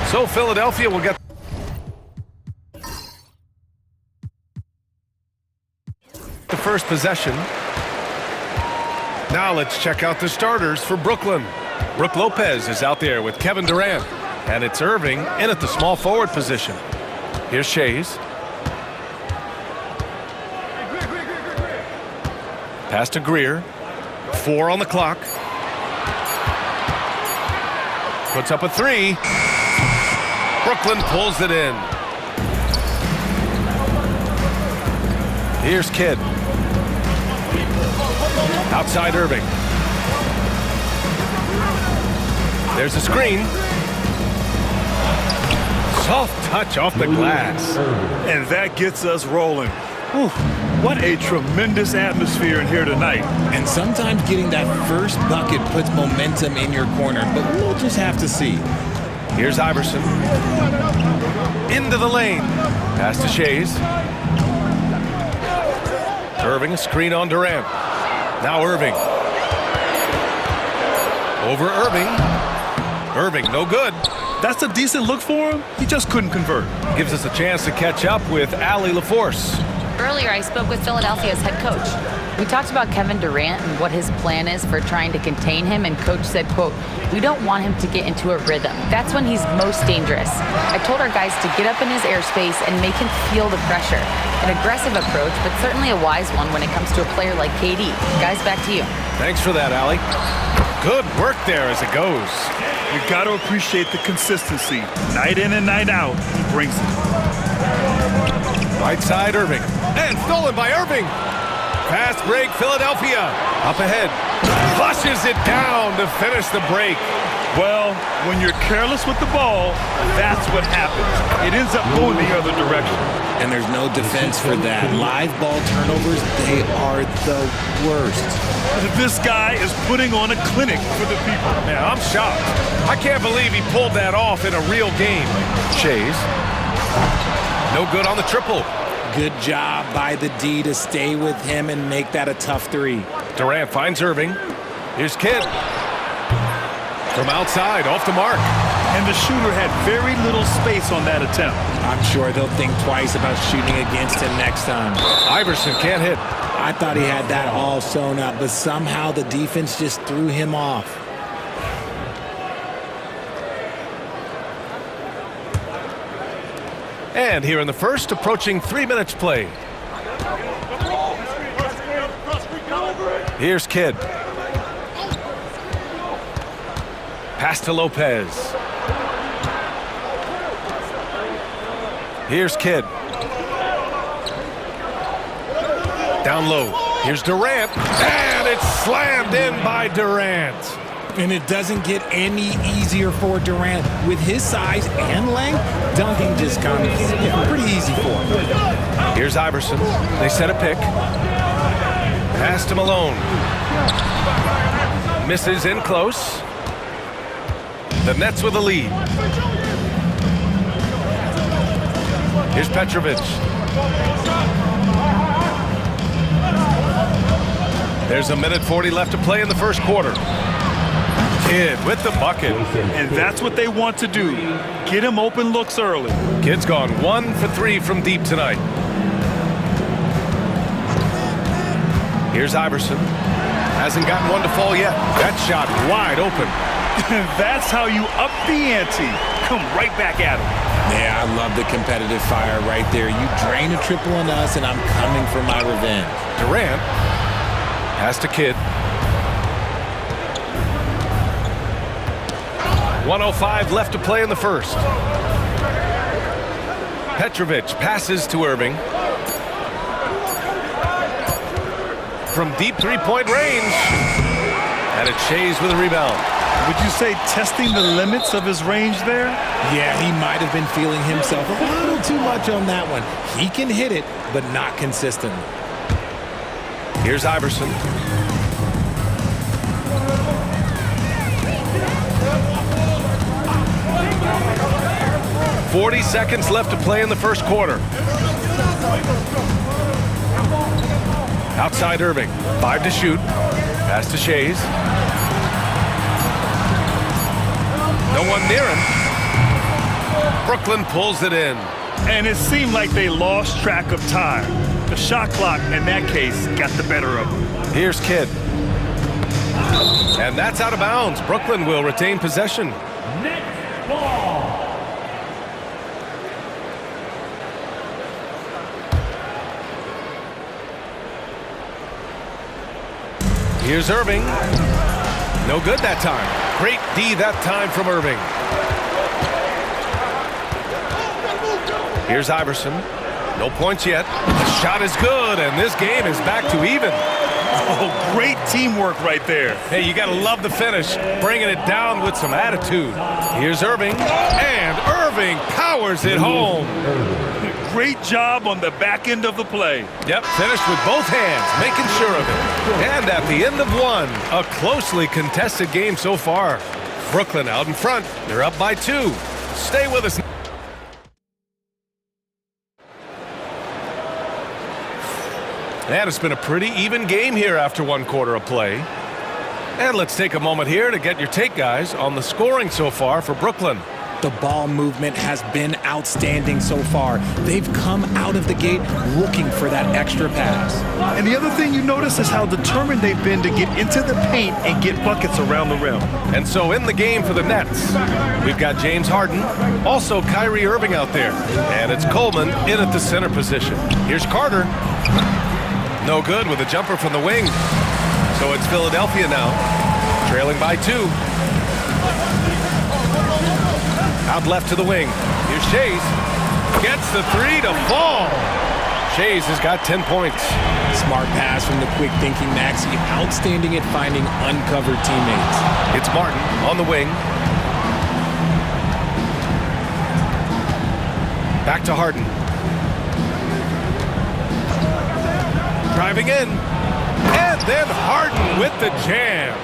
So Philadelphia will get the first possession. Now let's check out the starters for Brooklyn. Brook Lopez is out there with Kevin Durant. And it's Irving in at the small forward position. Here's Shays. Pass to Greer. 4 on the clock. Puts up a 3. Brooklyn pulls it in. Here's Kidd. Outside Irving. There's a screen. Soft touch off the glass. And that gets us rolling. Whew, what a tremendous atmosphere in here tonight. And sometimes getting that first bucket puts momentum in your corner, but we'll just have to see. Here's Iverson. Into the lane. Pass to Shays. Irving, a screen on Durant. Now Irving. Over Irving. Irving, no good. That's a decent look for him. He just couldn't convert. Gives us a chance to catch up with Allie LaForce. Earlier, I spoke with Philadelphia's head coach. We talked about Kevin Durant and what his plan is for trying to contain him, and coach said, quote, "We don't want him to get into a rhythm. That's when he's most dangerous. I told our guys to get up in his airspace and make him feel the pressure. An aggressive approach, but certainly a wise one when it comes to a player like KD. Guys, back to you." Thanks for that, Allie. Good work there as it goes. You got to appreciate the consistency. Night in and night out, he brings it. Right side Irving. And stolen by Irving. Fast break, Philadelphia. Up ahead. Flushes it down to finish the break. Well, when you're careless with the ball, that's what happens. It ends up going the other direction. And there's no defense for that. Live ball turnovers, they are the worst. This guy is putting on a clinic for the people. Man, I'm shocked. I can't believe he pulled that off in a real game. Shays. No good on the triple. Good job by the D to stay with him and make that a tough 3. Durant finds Irving. Here's Kidd. From outside, off the mark. And the shooter had very little space on that attempt. I'm sure they'll think twice about shooting against him next time. Iverson can't hit. I thought he had that all sewn up, but somehow the defense just threw him off. And here in the first, approaching 3 minutes played. Here's Kidd. Pass to Lopez. Here's Kidd. Down low. Here's Durant. And it's slammed in by Durant. And it doesn't get any easier for Durant. With his size and length, dunking just comes pretty easy for him. Here's Iverson. They set a pick. Pass to Malone. Misses in close. The Nets with a lead. Here's Petrovic. There's 1:40 left to play in the first quarter. Kidd with the bucket. And that's what they want to do. Get him open looks early. Kidd's gone 1 for 3 from deep tonight. Here's Iverson. Hasn't gotten one to fall yet. That shot wide open. That's how you up the ante. Come right back at him. Yeah, I love the competitive fire right there. You drain a triple on us, and I'm coming for my revenge. Durant. Pass to Kidd. 1:05 left to play in the first. Petrovic passes to Irving. From deep three-point range. And it's Shays with a rebound. Would you say testing the limits of his range there? Yeah, he might have been feeling himself a little too much on that one. He can hit it, but not consistently. Here's Iverson. "40 seconds left to play in the first quarter. Outside Irving. 5 to shoot. Pass to Shays. No one near him. Brooklyn pulls it in. And it seemed like they lost track of time. The shot clock, in that case, got the better of them. Here's Kidd. And that's out of bounds. Brooklyn will retain possession. Next ball. Here's Irving. No good that time. Great D that time from Irving. Here's Iverson. No points yet. The shot is good, and this game is back to even. Oh, great teamwork right there. Hey, you got to love the finish. Bringing it down with some attitude. Here's Irving. And Irving powers it home. Great job on the back end of the play. Yep, finished with both hands, making sure of it. And at the end of one, a closely contested game so far. Brooklyn out in front. They're up by 2. Stay with us. And it's been a pretty even game here after 1 quarter of play. And let's take a moment here to get your take, guys, on the scoring so far for Brooklyn. The ball movement has been outstanding so far. They've come out of the gate looking for that extra pass. And the other thing you notice is how determined they've been to get into the paint and get buckets around the rim. And so in the game for the Nets, we've got James Harden, also Kyrie Irving out there. And it's Coleman in at the center position. Here's Carter. No good with a jumper from the wing. So it's Philadelphia now, trailing by 2. Out left to the wing. Here's Shays. Gets the 3 to fall. Shays has got 10 points. Smart pass from the quick-thinking Maxey. Outstanding at finding uncovered teammates. It's Martin on the wing. Back to Harden. Driving in. And then Harden with the jam.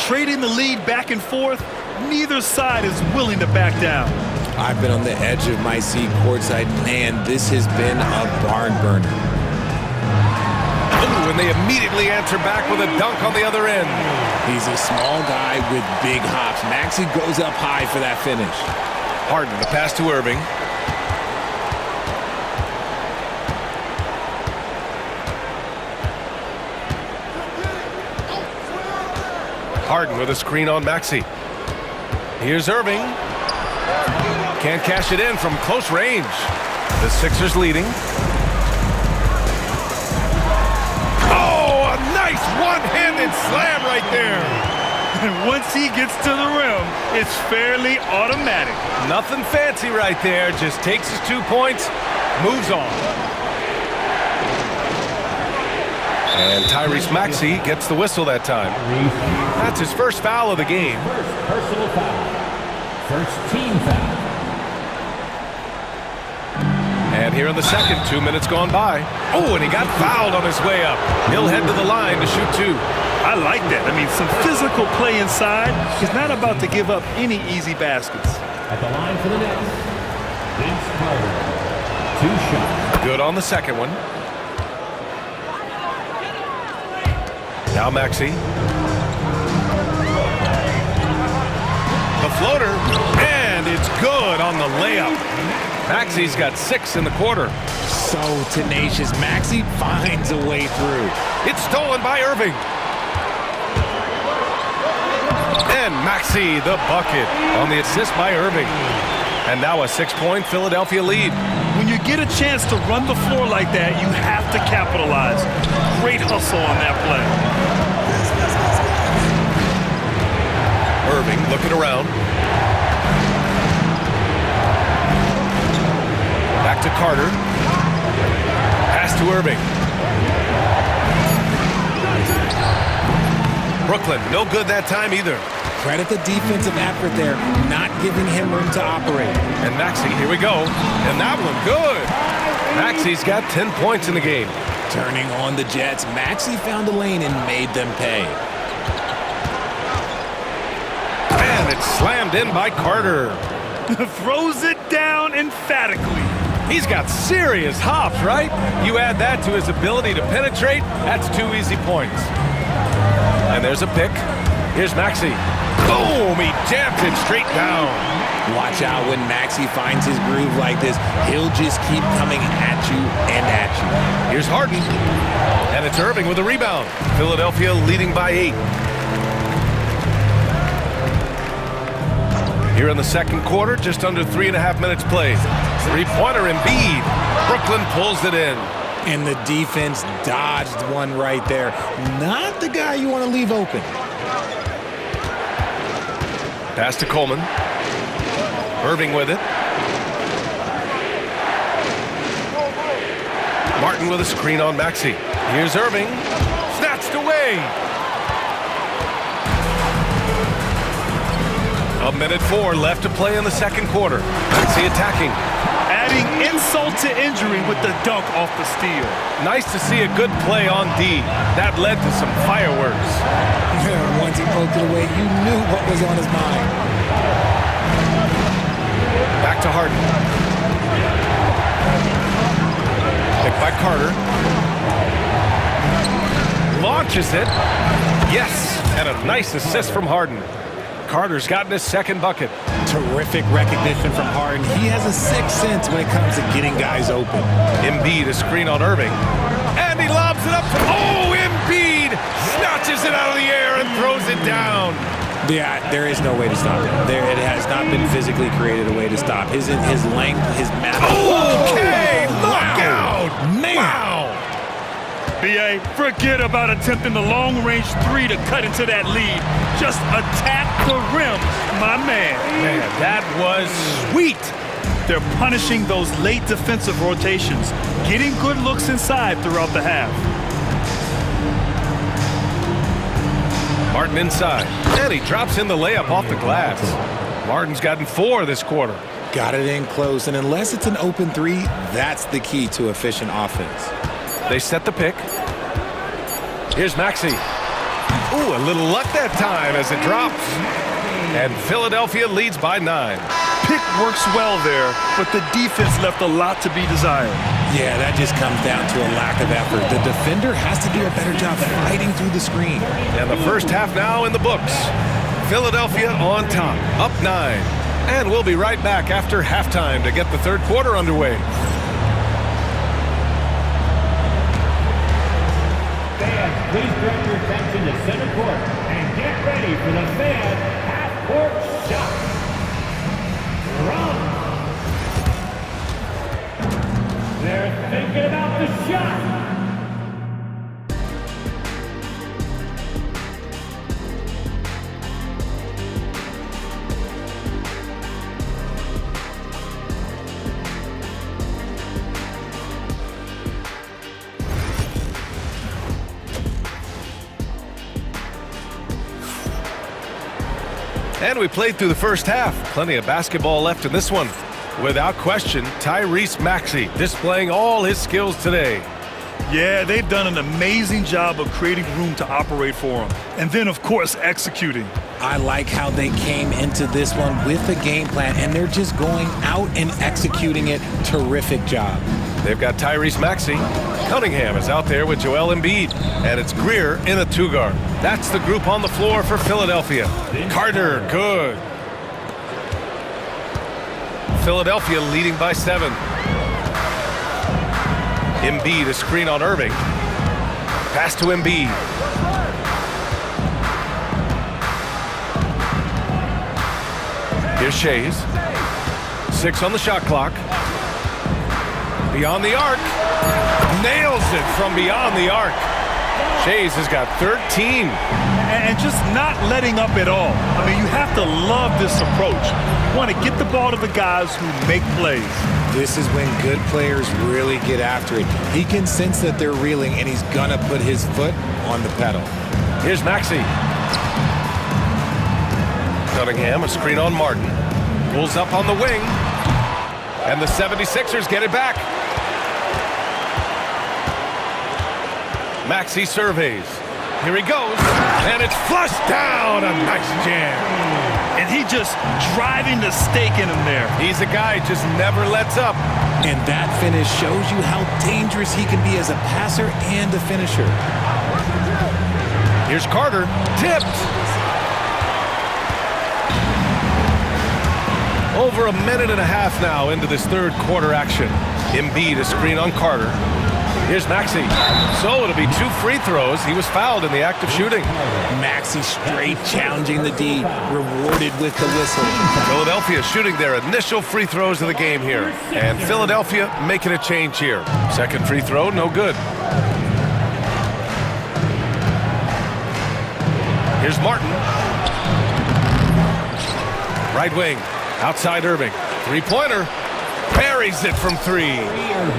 Trading the lead back and forth, neither side is willing to back down. I've been on the edge of my seat courtside. Man, this has been a barn burner. Ooh, and they immediately answer back with a dunk on the other end. He's a small guy with big hops. Maxey goes up high for that finish. Harden, the pass to Irving. Harden with a screen on Maxey. Here's Irving. Can't cash it in from close range. The Sixers leading. Oh, a nice one-handed slam right there. And once he gets to the rim, it's fairly automatic. Nothing fancy right there. Just takes his 2 points, moves on. And Tyrese Maxey gets the whistle that time. That's his first foul of the game. First personal foul. First team foul. And here in the second, 2 minutes gone by. Oh, and he got fouled on his way up. He'll head to the line to shoot 2. I like that. I mean, some physical play inside. He's not about to give up any easy baskets. At the line for the Nets, Vince Carter. 2 shots. Good on the second one. Now Maxey. The floater, and it's good on the layup. Maxey's got 6 in the quarter. So tenacious. Maxey finds a way through. It's stolen by Irving. And Maxey, the bucket, on the assist by Irving. And now a 6-point Philadelphia lead. When you get a chance to run the floor like that, you have to capitalize. Great hustle on that play. Irving looking around. Back to Carter. Pass to Irving. Brooklyn, no good that time either. Credit the defensive effort there, not giving him room to operate. And Maxey, here we go. And that one, good. Maxey's got 10 points in the game. Turning on the Jets, Maxey found a lane and made them pay. And it's slammed in by Carter. Throws it down emphatically. He's got serious hops, right? You add that to his ability to penetrate, that's 2 easy points. And there's a pick. Here's Maxey. Boom! He jammed it straight down. Watch out when Maxey finds his groove like this. He'll just keep coming at you and at you. Here's Harden. And it's Irving with a rebound. Philadelphia leading by 8. Here in the second quarter, just under 3.5 minutes played. Three-pointer Embiid. Brooklyn pulls it in. And the defense dodged one right there. Not the guy you want to leave open. Pass to Coleman. Irving with it. Martin with a screen on Maxey. Here's Irving. Snatched away. 1:04 left to play in the second quarter. Maxey attacking. Adding insult to injury with the dunk off the steal. Nice to see a good play on D. That led to some fireworks. Once he poked it away, you knew what was on his mind. Back to Harden. Picked by Carter. Launches it. Yes, and a nice assist from Harden. Carter's gotten his second bucket. Terrific recognition from Harden. He has a sixth sense when it comes to getting guys open. Embiid a screen on Irving. And he lobs it up. Oh, Embiid snatches it out of the air and throws it down. Yeah, there is no way to stop it. It has not been physically created a way to stop. His length, his mass. Okay, look out. Man. Wow. B.A., forget about attempting the long-range three to cut into that lead. Just attack the rim, my man. Man, that was sweet. They're punishing those late defensive rotations, getting good looks inside throughout the half. Martin inside, and he drops in the layup off the glass. Martin's gotten 4 this quarter. Got it in close, and unless it's an open three, that's the key to efficient offense. They set the pick. Here's Maxey. Ooh, a little luck that time as it drops. And Philadelphia leads by 9. Pick works well there, but the defense left a lot to be desired. Yeah, that just comes down to a lack of effort. The defender has to do a better job fighting through the screen. And the first half now in the books. Philadelphia on top, up 9. And we'll be right back after halftime to get the third quarter underway. Fans, please direct your attention to center court and get ready for the fan half-court shot. Wrong. They're thinking about the shot. And we played through the first half. Plenty of basketball left in this one. Without question, Tyrese Maxey displaying all his skills today. Yeah, they've done an amazing job of creating room to operate for him. And then, of course, executing. I like how they came into this one with a game plan, and they're just going out and executing it. Terrific job. They've got Tyrese Maxey. Cunningham is out there with Joel Embiid. And it's Greer in a 2-guard. That's the group on the floor for Philadelphia. Carter, good. Philadelphia leading by 7. Embiid a screen on Irving. Pass to Embiid. Here's Shays. 6 on the shot clock. Beyond the arc. Nails it from beyond the arc. Shays has got 13. And just not letting up at all. I mean, you have to love this approach. You want to get the ball to the guys who make plays. This is when good players really get after it. He can sense that they're reeling, and he's going to put his foot on the pedal. Here's Maxey. Cunningham, a screen on Martin. Pulls up on the wing. And the 76ers get it back. Maxey surveys. Here he goes. And it's flushed down. A nice jam. And he just driving the stake in him there. He's a guy who just never lets up. And that finish shows you how dangerous he can be as a passer and a finisher. Here's Carter. Tipped. Over a minute and a half now into this third quarter action. Embiid a screen on Carter. Here's Maxey. So it'll be 2 free throws. He was fouled in the act of shooting. Maxey straight challenging the D, rewarded with the whistle. Philadelphia shooting their initial free throws of the game here. And Philadelphia making a change here. Second free throw, no good. Here's Martin. Right wing. Outside Irving. Three-pointer. Parries it from 3.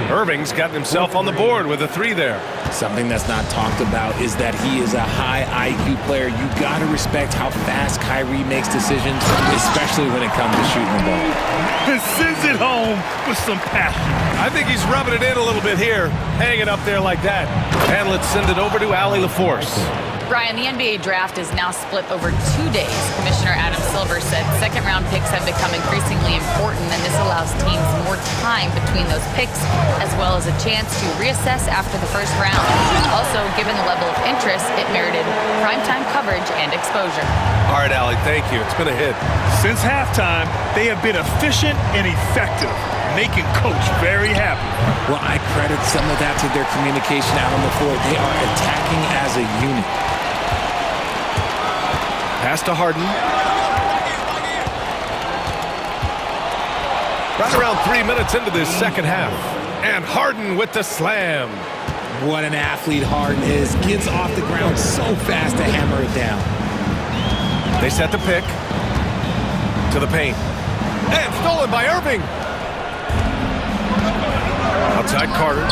Irving's gotten himself on the board with a 3 there. Something that's not talked about is that he is a high IQ player. You got to respect how fast Kyrie makes decisions, especially when it comes to shooting the ball. And sends it home with some passion. I think he's rubbing it in a little bit here, hanging up there like that. And let's send it over to Allie LaForce. Brian, the NBA draft is now split over 2 days. Commissioner Adam Silver said second-round picks have become increasingly important, and this allows teams more time between those picks, as well as a chance to reassess after the first round. Also, given the level of interest, it merited primetime coverage and exposure. All right, Allie, thank you. It's been a hit. Since halftime, they have been efficient and effective, making Coach very happy. Well, I credit some of that to their communication out on the floor. They are attacking as a unit. Pass to Harden. Right around 3 minutes into this second half. And Harden with the slam. What an athlete Harden is. Gets off the ground so fast to hammer it down. They set the pick. To the paint. And stolen by Irving. Outside Carter.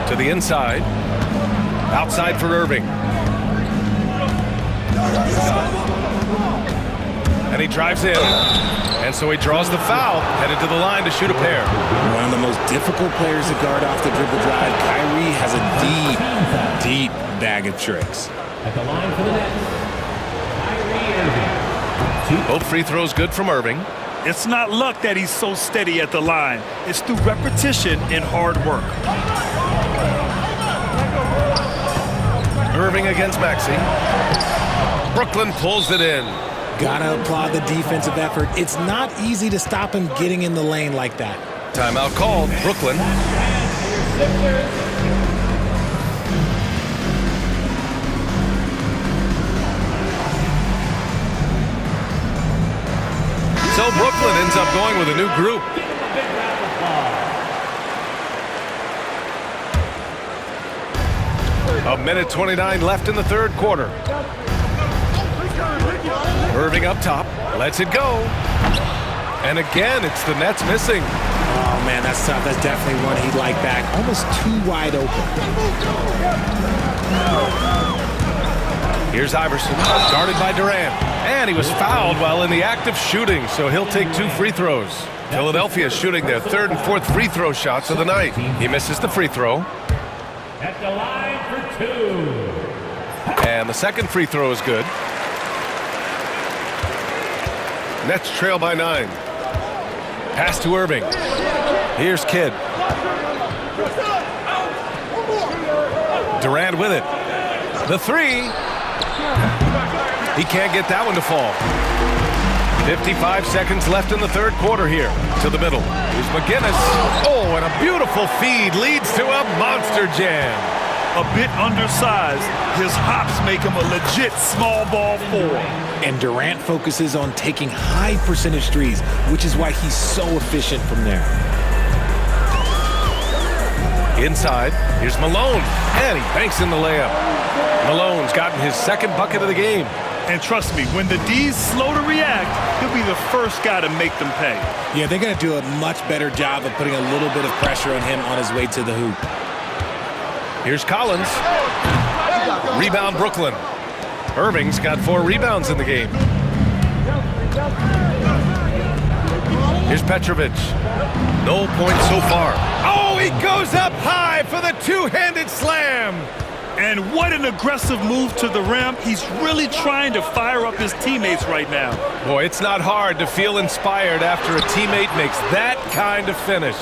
To the inside. Outside for Irving. And he drives in. And so he draws the foul, headed to the line to shoot a pair. One of the most difficult players to guard off the dribble drive. Kyrie has a deep, deep bag of tricks. At the line for the Nets, Kyrie Irving. Both free throws good from Irving. It's not luck that he's so steady at the line. It's through repetition and hard work. Irving against Maxey. Brooklyn pulls it in. Gotta applaud the defensive effort. It's not easy to stop him getting in the lane like that. Timeout called. Brooklyn. So Brooklyn ends up going with a new group. A minute 29 left in the third quarter. Irving up top, lets it go. And again, it's the Nets missing. Oh, man, that's tough. That's definitely one he'd like back. Almost too wide open. Here's Iverson, guarded by Durant. And he was fouled while in the act of shooting, so he'll take 2 free throws. Philadelphia shooting their 3rd and 4th free throw shots of the night. He misses the free throw. At the line for 2. And the second free throw is good. Nets trail by 9. Pass to Irving. Here's Kidd. Durant with it. The 3. He can't get that one to fall. 55 seconds left in the third quarter here. To the middle. Here's McGinnis. Oh, and a beautiful feed leads to a monster jam. A bit undersized, his hops make him a legit small ball forward. And Durant focuses on taking high percentage threes, which is why he's so efficient from there. Inside, here's Malone. And he banks in the layup. Malone's gotten his 2nd bucket of the game. And trust me, when the D's slow to react, he'll be the first guy to make them pay. Yeah, they're going to do a much better job of putting a little bit of pressure on him on his way to the hoop. Here's Collins. Rebound Brooklyn. Irving's got 4 rebounds in the game. Here's Petrovic. No points so far. Oh, he goes up high for the 2-handed slam. And what an aggressive move to the rim. He's really trying to fire up his teammates right now. Boy, it's not hard to feel inspired after a teammate makes that kind of finish.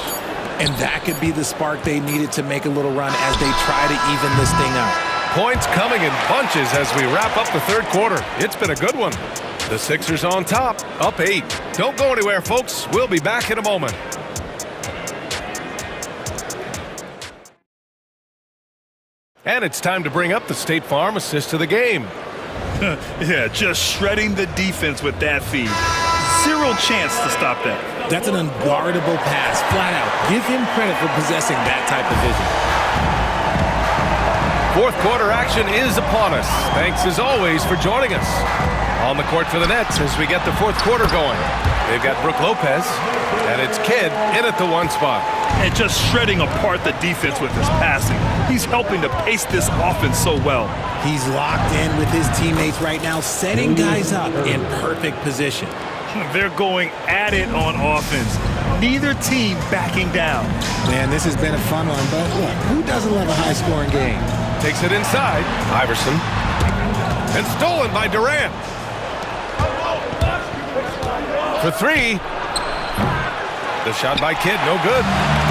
And that could be the spark they needed to make a little run as they try to even this thing out. Points coming in bunches as we wrap up the third quarter. It's been a good one. The Sixers on top, up 8. Don't go anywhere, folks. We'll be back in a moment. And it's time to bring up the State Farm assist of the game. Yeah, just shredding the defense with that feed. Zero chance to stop that. That's an unguardable pass, flat out. Give him credit for possessing that type of vision. Fourth quarter action is upon us. Thanks as always for joining us. On the court for the Nets as we get the fourth quarter going. They've got Brook Lopez, and it's Kidd in at the 1 spot. And just shredding apart the defense with his passing. He's helping to pace this offense so well. He's locked in with his teammates right now, setting guys up in perfect position. They're going at it on offense. Neither team backing down. Man, this has been a fun one, but look, who doesn't love a high-scoring game? Takes it inside. Iverson. And stolen by Durant. For 3. The shot by Kidd, no good.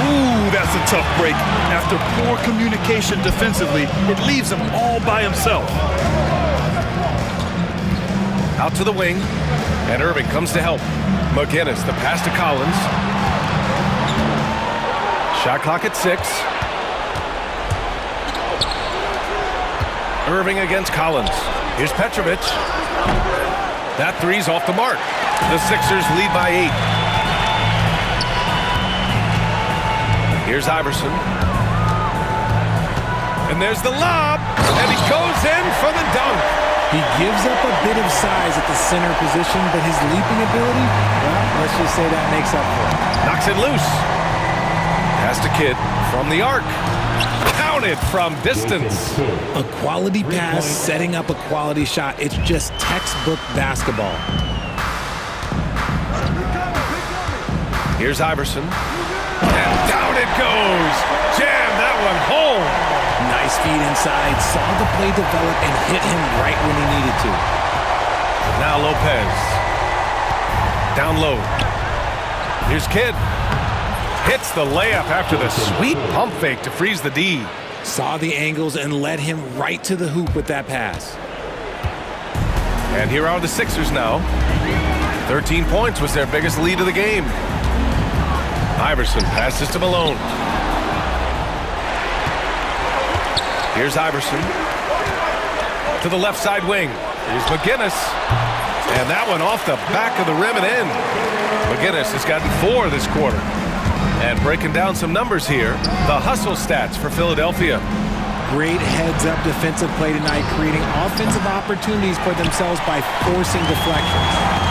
Ooh, that's a tough break. After poor communication defensively, it leaves him all by himself. Out to the wing, and Irving comes to help. McGinnis, the pass to Collins. Shot clock at 6. Irving against Collins. Here's Petrovic. That 3's off the mark. The Sixers lead by 8. Here's Iverson. And there's the lob. And he goes in for the dunk. He gives up a bit of size at the center position, but his leaping ability, well, let's just say that makes up for it. Knocks it loose. Pass to Kidd from the arc. Counted from distance. A quality pass, setting up a quality shot. It's just textbook basketball. Here's Iverson. And down it goes. Jam that one home. Nice feed inside. Saw the play develop and hit him right when he needed to. Now Lopez. Down low. Here's Kidd. Hits the layup after the sweet pump fake to freeze the D. Saw the angles and led him right to the hoop with that pass. And here are the Sixers now. 13 points was their biggest lead of the game. Iverson passes to Malone. Here's Iverson. To the left side wing. Here's McGinnis. And that one off the back of the rim and in. McGinnis has gotten 4 this quarter. And breaking down some numbers here, the hustle stats for Philadelphia. Great heads-up defensive play tonight, creating offensive opportunities for themselves by forcing deflections.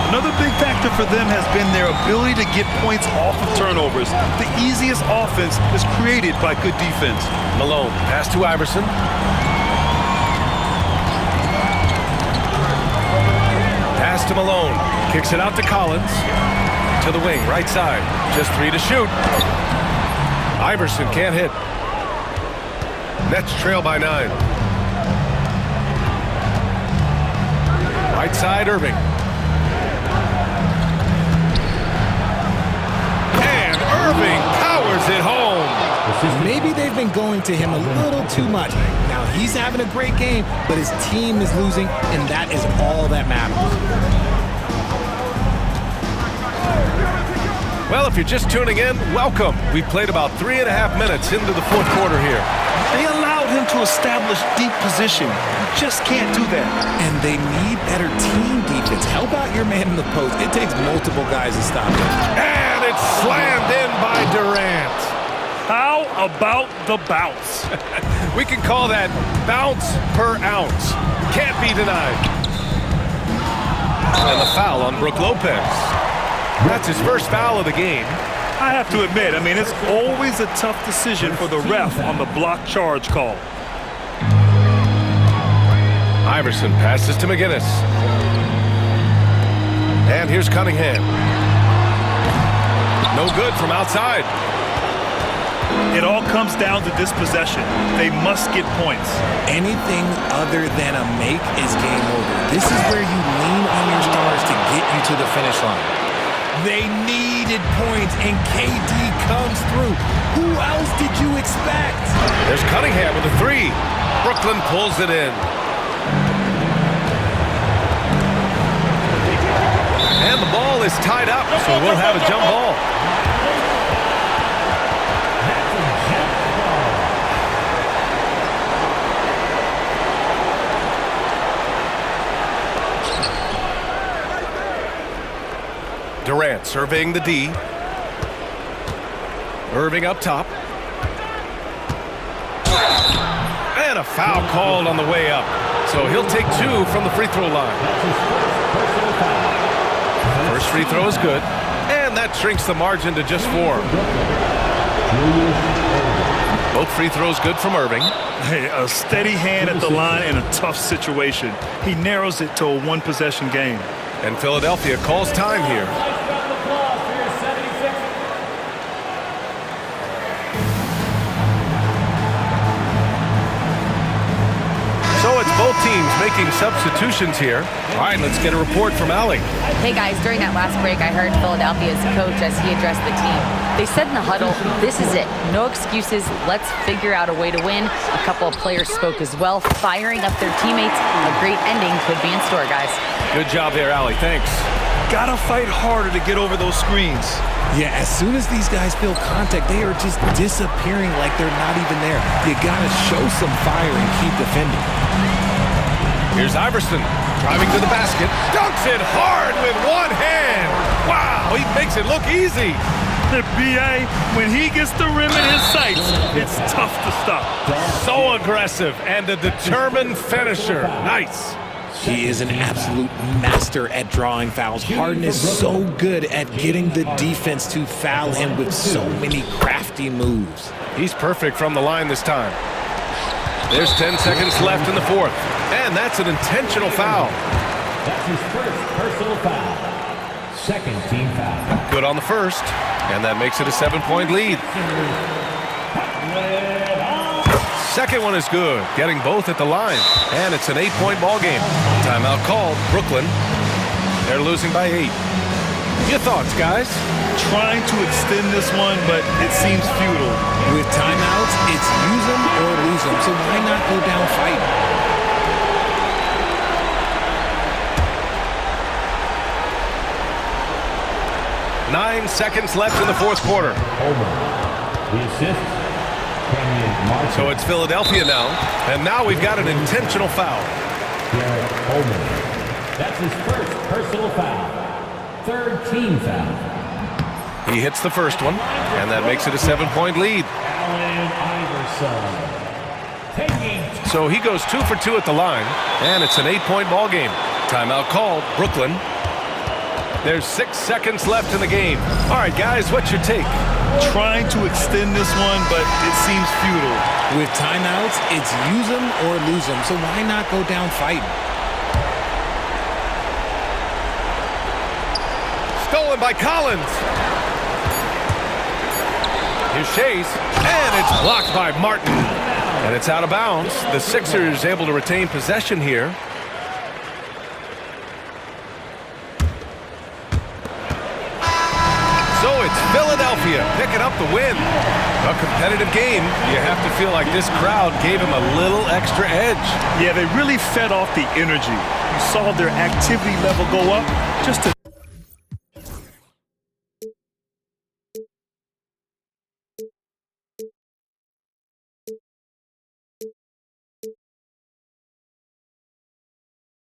Another big factor for them has been their ability to get points off of turnovers. The easiest offense is created by good defense. Malone, pass to Iverson. Pass to Malone. Kicks it out to Collins. To the wing, right side. Just 3 to shoot. Iverson can't hit. Nets trail by 9. Right side, Irving. And Irving powers it home. Maybe they've been going to him a little too much. Now he's having a great game, but his team is losing, and that is all that matters. Well, if you're just tuning in, welcome. We've played about 3.5 minutes into the fourth quarter here. They allowed him to establish deep position. You just can't do that. And they need better team defense. Help out your man in the post. It takes multiple guys to stop him. And it's slammed in by Durant. How about the bounce? We can call that bounce per ounce. Can't be denied. And the foul on Brook Lopez. That's his first foul of the game. I have to admit, it's always a tough decision for the ref on the block charge call. Iverson passes to McGinnis. And here's Cunningham. No good from outside. It all comes down to this possession. They must get points. Anything other than a make is game over. This is where you lean on your stars to get you to the finish line. They needed points, and KD comes through. Who else did you expect? There's Cunningham with a 3. Brooklyn pulls it in. is tied up, so we'll have a jump ball. Durant surveying the D. Irving up top. And a foul called on the way up. So he'll take 2 from the free throw line. First free throw is good. And that shrinks the margin to just 4. Both free throws good from Irving. Hey, a steady hand at the line in a tough situation. He narrows it to a one-possession game. And Philadelphia calls time here. So it's both teams making substitutions here. All right, let's get a report from Allie. Hey guys, during that last break, I heard Philadelphia's coach as he addressed the team. They said in the huddle, this is it. No excuses. Let's figure out a way to win. A couple of players spoke as well, firing up their teammates. A great ending could be in store, guys. Good job there, Allie. Thanks. Gotta fight harder to get over those screens. Yeah, as soon as these guys feel contact, they are just disappearing like they're not even there. You gotta show some fire and keep defending. Here's Iverson driving to the basket. Dunks it hard with one hand. Wow, he makes it look easy. The BA, when he gets the rim in his sights, it's tough to stop. So aggressive and a determined finisher. Nice. He is an absolute master at drawing fouls. Harden is so good at getting the defense to foul him with so many crafty moves. He's perfect from the line this time. There's 10 seconds left in the fourth. And that's an intentional foul. That's his first personal foul. Second team foul. Good on the first. And that makes it a 7-point lead. Second one is good, getting both at the line. And it's an 8-point ball game. Timeout called, Brooklyn. They're losing by 8. Your thoughts, guys? Trying to extend this one, but it seems futile. With timeouts, it's use them or lose them. So why not go down fighting? Nine seconds left in the fourth quarter. The assist. So it's Philadelphia now. And now we've got an intentional foul. Garrett Coleman. That's his first personal foul. Third team foul. He hits the first one, and that makes it a 7-point lead. Allen Iverson. So he goes 2 for 2 at the line, and it's an 8-point ball game. Timeout called, Brooklyn. There's 6 seconds left in the game. All right, guys, what's your take? Trying to extend this one, but it seems futile. With timeouts, it's use them or lose them. So why not go down fighting? Stolen by Collins. Here's Chase, and it's blocked by Martin. And it's out of bounds. The Sixers able to retain possession here. So it's Philadelphia picking up the win. A competitive game. You have to feel like this crowd gave him a little extra edge. Yeah, they really fed off the energy. You saw their activity level go up just a